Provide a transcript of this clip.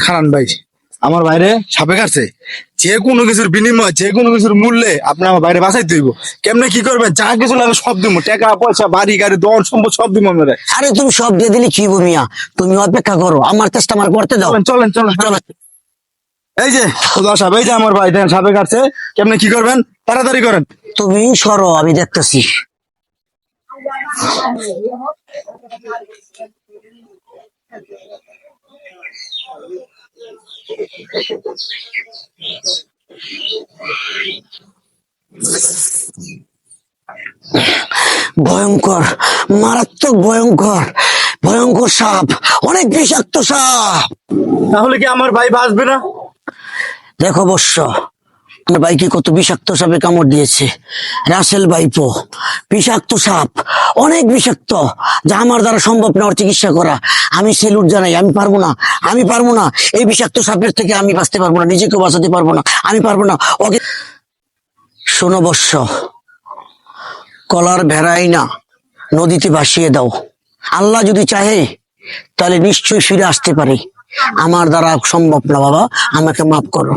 খারান ভাই, আমার বাইরে সাপে কাটছে। যে কোনো কিছুর বিনিময়, যে কোনো কিছুর মূল্যে আপনি আমার বাইরে বাঁচাইতে হইব। কেমনে কি করবেন? যা কিছু লাগে সব দিব, টাকা পয়সা বাড়ি গাড়ি দন সম্পদ সব দিব আমরা। আরে তুমি সব দিয়ে দিলে কি হইবো মিয়া, তুমি অপেক্ষা করো, আমার চেষ্টা আমার করতে দাও। চলেন চলেন চলেন চলেন। এই যে খোদা সাহেব, এই যে আমার ভাই দেখেন সাপে কাটছে। কেমনে কি করবেন? তাড়াতাড়ি করেন। তুমি সরো, আমি দেখতেছি। ভয়ঙ্কর, মারাত্মক ভয়ঙ্কর, ভয়ঙ্কর সাপ, অনেক বিষাক্ত সাপ। তাহলে কি আমার ভাই বাঁচবে না? দেখো অবশ্য আমার ভাইকে কত বিষাক্ত সাপে কামড় দিয়েছে। রাসেল ভাইপো, বিষাক্ত সাপ, অনেক বিষাক্ত, যা আমার দ্বারা সম্ভব না ওর চিকিৎসা করা। আমি সেলুট জানাই, আমি পারবো না, আমি পারবো না। এই বিষাক্ত সাপের থেকে আমি বাঁচতে পারবো না, নিজেকেও বাঁচাতে পারবো না, আমি পারবো না ওকে। শোনো বৎস, কলার ভেড়াই না নদীতে ভাসিয়ে দাও। আল্লাহ যদি চাহে তাহলে নিশ্চয়ই ফিরে আসতে পারে। আমার দ্বারা সম্ভব না বাবা, আমাকে মাফ করো।